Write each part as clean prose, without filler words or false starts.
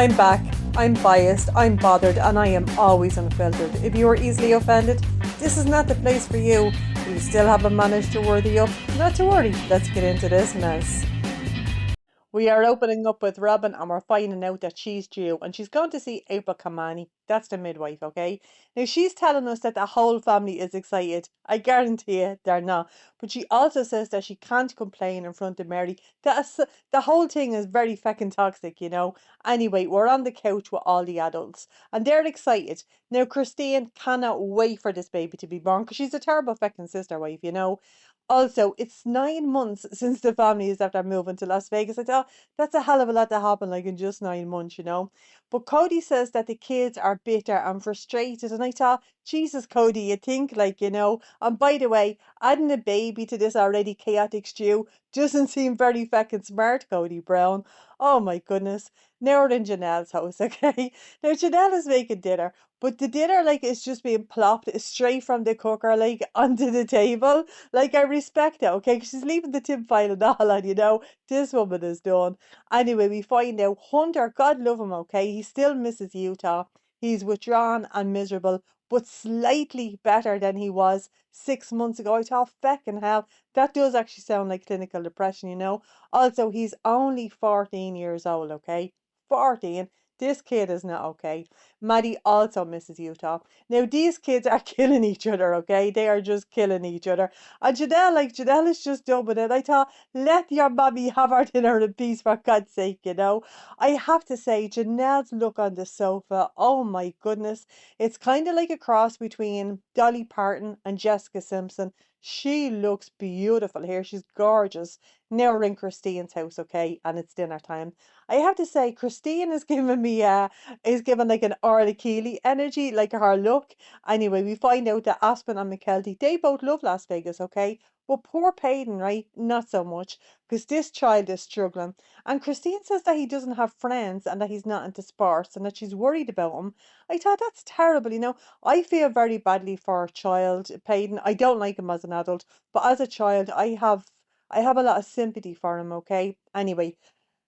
I'm back, I'm biased, I'm bothered, and I am always unfiltered. If you are easily offended, this is not the place for you. But you still haven't managed to worthy up? Not to worry, let's get into this mess. We are opening up with Robyn and we're finding out that she's due and she's going to see April Kamani. That's the midwife, okay? Now she's telling us that the whole family is excited. I guarantee you they're not. But she also says that she can't complain in front of Mary. The whole thing is very feckin' toxic, you know? Anyway, we're on the couch with all the adults and they're excited. Now Christine cannot wait for this baby to be born because she's a terrible feckin' sister wife, you know? Also, it's 9 months since the family is after moving to Las Vegas. I thought that's a hell of a lot to happen, like in just 9 months, you know. But KODY says that the kids are bitter and frustrated. And I thought, Jesus, KODY, you think like, you know. And by the way, adding a baby to this already chaotic stew doesn't seem very feckin' smart, KODY Brown. Oh my goodness. Now we're in Janelle's house, okay? Now Janelle is making dinner, but the dinner like is just being plopped straight from the cooker like onto the table. Like I respect it, okay? 'Cause she's leaving the tin foil and all on, you know. This woman is done. Anyway, we find out Hunter, God love him, okay? He still misses Utah. He's withdrawn and miserable, but slightly better than he was 6 months ago. I thought, feckin' hell, that does actually sound like clinical depression, you know. Also, he's only 14 years old, okay? 14. This kid is not okay. Maddie also misses Utah. Now, these kids are killing each other, okay? They are just killing each other. And Janelle, like, Janelle is just done with it. I thought, let your mommy have her dinner in peace, for God's sake, you know? I have to say, Janelle's look on the sofa, oh my goodness. It's kind of like a cross between Dolly Parton and Jessica Simpson. She looks beautiful here. She's gorgeous. Now we're in Christine's house, okay? And it's dinner time. I have to say, Christine is giving me is giving like an Arla Keeley energy, like her look. Anyway, we find out that Aspen and McKelty, they both love Las Vegas, okay? But poor Peyton, right? Not so much, because this child is struggling. And Christine says that he doesn't have friends and that he's not into sports and that she's worried about him. I thought that's terrible, you know. I feel very badly for our child, Peyton. I don't like him as an adult, but as a child, I have a lot of sympathy for him, okay? Anyway,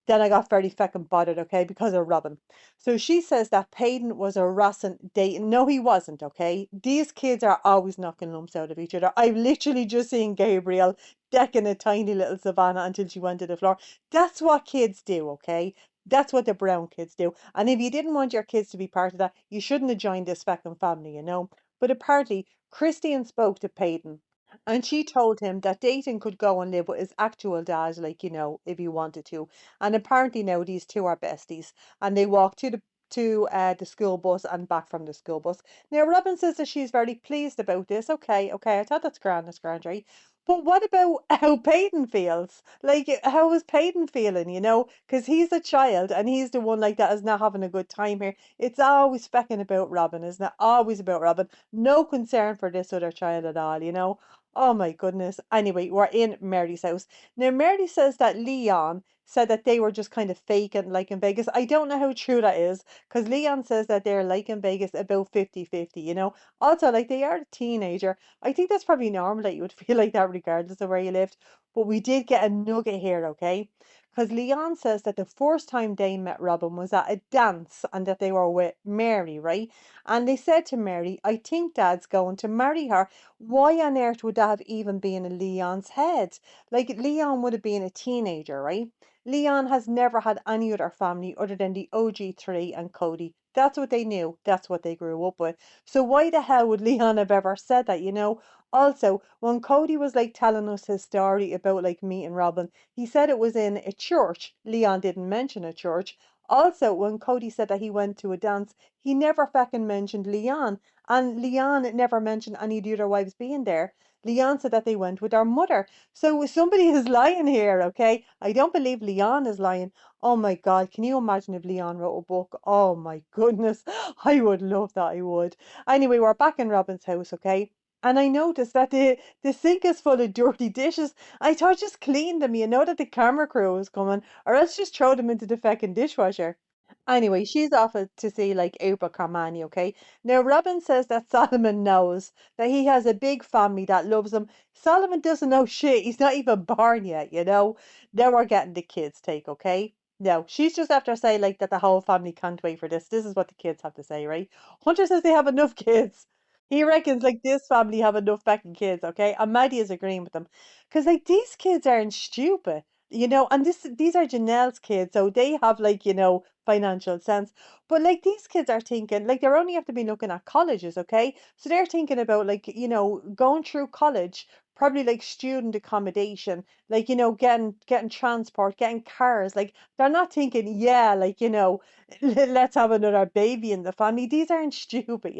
then I got very feckin' bothered, okay, because of Robyn. So she says that Peyton was harassing Dayton. No, he wasn't, okay? These kids are always knocking lumps out of each other. I've literally just seen Gabriel decking a tiny little Savannah until she went to the floor. That's what kids do, okay? That's what the brown kids do. And if you didn't want your kids to be part of that, you shouldn't have joined this feckin' family, you know? But apparently, Christian spoke to Peyton and she told him that Dayton could go and live with his actual dad, like, you know, if he wanted to. And apparently now these two are besties. And they walk to the school bus and back from the school bus. Now Robyn says that she's very pleased about this. Okay, okay, I thought that's grand, right? But what about how Peyton feels? Like, how is Peyton feeling, you know? Because he's a child and he's the one like that is not having a good time here. It's always specking about Robyn, isn't it? Always about Robyn. No concern for this other child at all, you know? Oh my goodness. Anyway, we're in Mary's house. Now, Mary says that Leon said that they were just kind of faking like in Vegas. I don't know how true that is because Leon says that they're like in Vegas about 50-50, you know. Also, like they are a teenager. I think that's probably normal that you would feel like that regardless of where you lived. But we did get a nugget here, okay? Because Leon says that the first time they met Robyn was at a dance and that they were with Mary, right? And they said to Mary, I think Dad's going to marry her. Why on earth would that have even been in Leon's head? Like Leon would have been a teenager, right? Leon has never had any other family other than the OG3 and KODY. That's what they knew. That's what they grew up with. So why the hell would Leon have ever said that, you know? Also, when KODY was like telling us his story about like meeting Robyn, he said it was in a church. Leon didn't mention a church. Also, when KODY said that he went to a dance, he never fucking mentioned Leon. And Leon never mentioned any of the other wives being there. Leon said that they went with our mother. So somebody is lying here, okay? I don't believe Leon is lying. Oh my God, can you imagine if Leon wrote a book? Oh my goodness, I would love that, I would. Anyway, we're back in Robyn's house, okay? And I noticed that the sink is full of dirty dishes. I thought just clean them, you know that the camera crew was coming, or else just throw them into the feckin' dishwasher. Anyway, she's off to see like April Carmani, okay? Now Robyn says that Solomon knows that he has a big family that loves him. Solomon doesn't know shit. He's not even born yet, you know? Now we're getting the kids take, okay? No, she's just after saying like that the whole family can't wait for this. This is what the kids have to say, right? Hunter says they have enough kids. He reckons like this family have enough fucking kids, okay? And Maddie is agreeing with them. Because like these kids aren't stupid, and these are Janelle's kids, so they have like, financial sense. But like these kids are thinking, like they're only have to be looking at colleges, okay? So they're thinking about like, going through college, probably like student accommodation, like, getting transport, getting cars, like they're not thinking, yeah, like, let's have another baby in the family. These aren't stupid.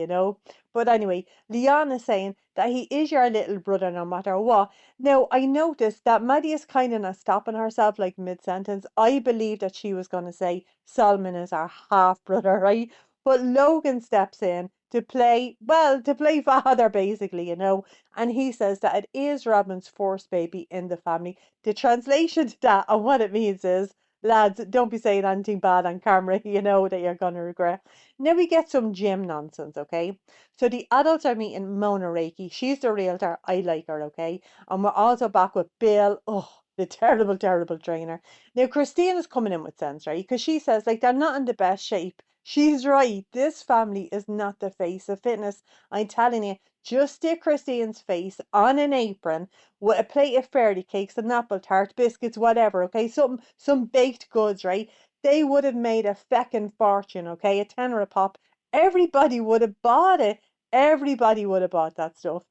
But anyway, Leon is saying that he is your little brother no matter what. Now, I noticed that Maddie is kind of not stopping herself like mid sentence. I believe that she was going to say Solomon is our half brother, right? But Logan steps in to play, well, to play father basically. And he says that it is Robin's first baby in the family. The translation to that and what it means is, lads, don't be saying anything bad on camera, that you're gonna regret. Now we get some gym nonsense, okay? So the adults are meeting Mona Reiki. She's the realtor. I like her, okay? And we're also back with Bill. Oh, the terrible, terrible trainer. Now Christine is coming in with sense, right? Because she says like they're not in the best shape. She's right. This family is not the face of fitness. I'm telling you, just stick Christine's face on an apron with a plate of fairy cakes, an apple tart, biscuits, whatever, okay? Some baked goods, right? They would have made a feckin' fortune, okay? A tenner a pop. Everybody would have bought it. Everybody would have bought that stuff.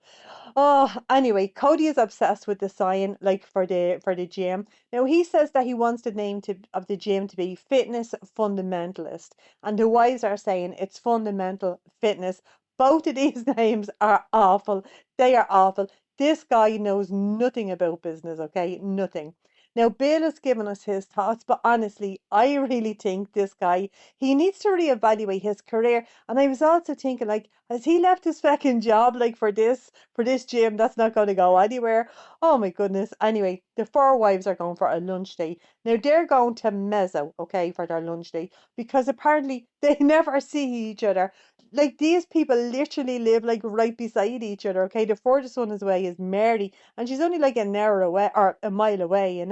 Oh, anyway, Kody is obsessed with the sign, like for the gym. Now he says that he wants the name of the gym to be Fitness Fundamentalist, and the wives are saying it's Fundamental Fitness. Both of these names are awful. They are awful. This guy knows nothing about business, okay? Nothing. Now, Bill has given us his thoughts, but honestly, I really think this guy, he needs to reevaluate his career. And I was also thinking, like, has he left his fucking job, like, for this gym that's not going to go anywhere? Oh my goodness. Anyway, the four wives are going for a lunch date. Now, they're going to Mezzo, okay, for their lunch date, because apparently they never see each other. Like these people literally live like right beside each other. Okay, the furthest one is away is Mary, and she's only like an hour away or a mile away.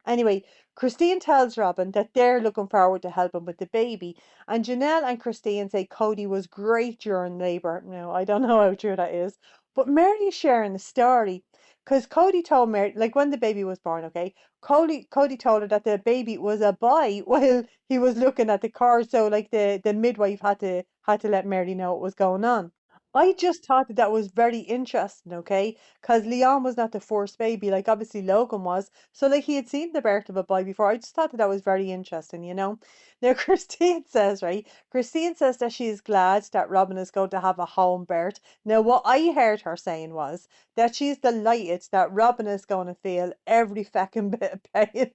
Anyway, Christine tells Robin that they're looking forward to helping with the baby, and Janelle and Christine say Kody was great during labour. Now I don't know how true that is, but Mary is sharing the story. Because Kody told Mary, like when the baby was born, okay, Kody told her that the baby was a boy while he was looking at the car, so like the midwife had to let Mary know what was going on. I just thought that that was very interesting, okay? Because Leon was not the first baby, like obviously Logan was. So like he had seen the birth of a boy before. I just thought that that was very interesting. Now Christine says, right? Christine says that she's glad that Robin is going to have a home birth. Now what I heard her saying was that she's delighted that Robin is going to feel every fucking bit of pain.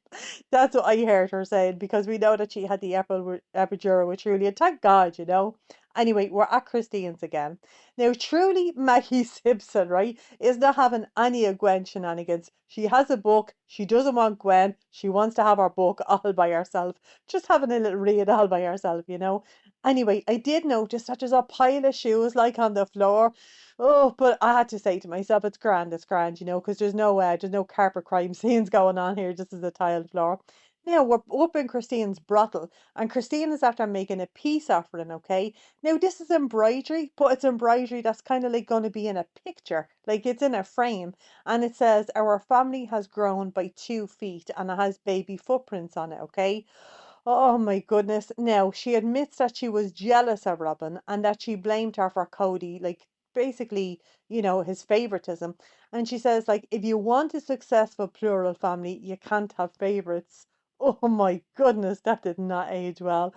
That's what I heard her saying because we know that she had the epidural with Truly, and thank God. Anyway, we're at Christine's again. Now, truly, Maggie Simpson, right, is not having any of Gwen's shenanigans. She has a book. She doesn't want Gwen. She wants to have her book all by herself. Just having a little read all by herself. Anyway, I did notice that there's a pile of shoes like on the floor. Oh, but I had to say to myself, it's grand, because there's no carpet crime scenes going on here, just as a tiled floor. Now we're up in Christine's brothel, and Christine is after making a peace offering, okay? Now, this is embroidery, but it's embroidery that's kind of like going to be in a picture, like it's in a frame. And it says, Our family has grown by 2 feet, and it has baby footprints on it, okay? Oh my goodness. Now, she admits that she was jealous of Robin and that she blamed her for Kody, like basically, his favoritism. And she says, like, if you want a successful plural family, you can't have favorites. Oh my goodness, that did not age well.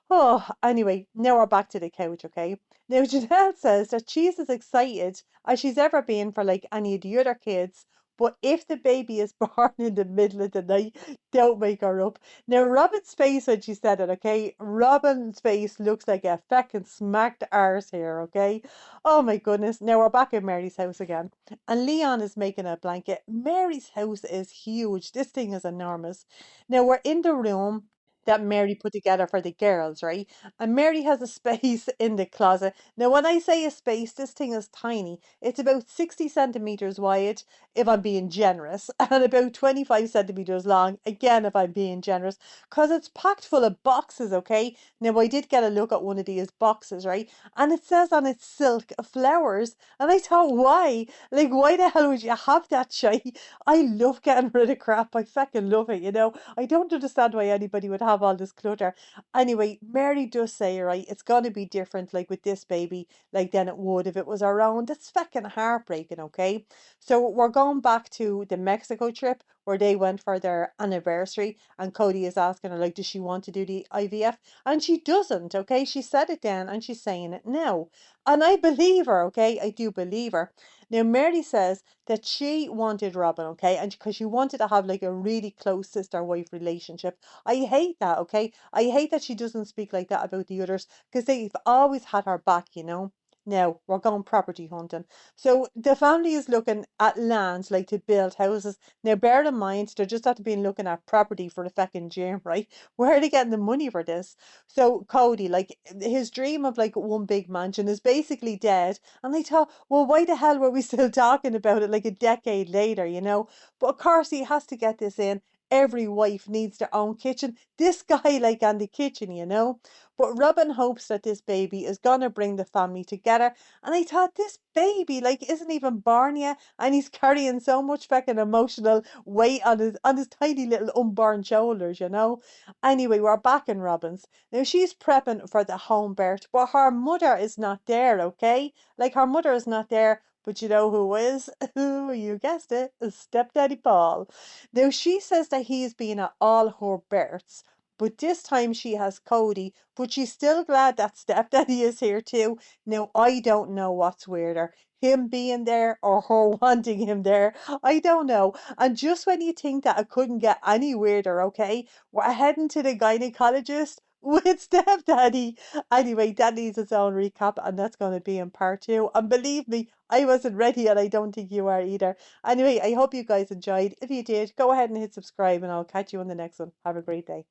Oh, anyway, now we're back to the couch, okay? Now, Janelle says that she's as excited as she's ever been for like any of the other kids, but if the baby is born in the middle of the night, don't make her up. Now, Robin's face when she said it, okay? Robin's face looks like a feckin' smacked arse here, okay? Oh my goodness. Now we're back in Mary's house again. And Leon is making a blanket. Mary's house is huge. This thing is enormous. Now we're in the room. that Mary put together for the girls, right? And Mary has a space in the closet. Now, when I say a space, this thing is tiny. It's about 60 centimeters wide, if I'm being generous, and about 25 centimeters long, again, if I'm being generous, because it's packed full of boxes, okay? Now, I did get a look at one of these boxes, right? And it says on it silk flowers. And I thought, why? Like, why the hell would you have that, shy? I love getting rid of crap. I fucking love it, you know? I don't understand why anybody would have all this clutter. Anyway, Mary does say, right, it's going to be different, like with this baby, like than it would if it was our own. That's fucking heartbreaking, okay? So we're going back to the Mexico trip where they went for their anniversary, and Kody is asking her, like, does she want to do the IVF? And she doesn't, okay? She said it then and she's saying it now. And I believe her, okay? I do believe her. Now, Mary says that she wanted ROBYN, okay? And because she wanted to have like a really close sister-wife relationship. I hate that, okay? I hate that she doesn't speak like that about the others because they've always had her back, you know? Now, we're going property hunting. So the family is looking at lands like to build houses. Now, bear in mind, they're just have to be looking at property for the fucking gym, right? Where are they getting the money for this? So Kody, like his dream of like one big mansion is basically dead. And I thought, well, why the hell were we still talking about it like a decade later, you know? But of course, he has to get this in. Every wife needs their own kitchen. This guy, like, on the kitchen, you know? But Robin hopes that this baby is gonna bring the family together. And I thought, this baby, like, isn't even born yet, and he's carrying so much fucking emotional weight on his tiny little unborn shoulders, you know? Anyway, we're back in Robin's. Now she's prepping for the home birth, but her mother is not there, okay? Like, her mother is not there, but you know who is? Who, you guessed it, is Stepdaddy Paul. Now she says that he's been at all her births, but this time she has Kody, but she's still glad that Stepdaddy is here too. Now I don't know what's weirder, him being there or her wanting him there. I don't know. And just when you think that it couldn't get any weirder, okay, we're heading to the gynecologist with Stepdaddy. Anyway, that needs its own recap, and that's going to be in part two. And believe me, I wasn't ready, and I don't think you are either. Anyway, I hope you guys enjoyed. If you did, go ahead and hit subscribe, and I'll catch you on the next one. Have a great day.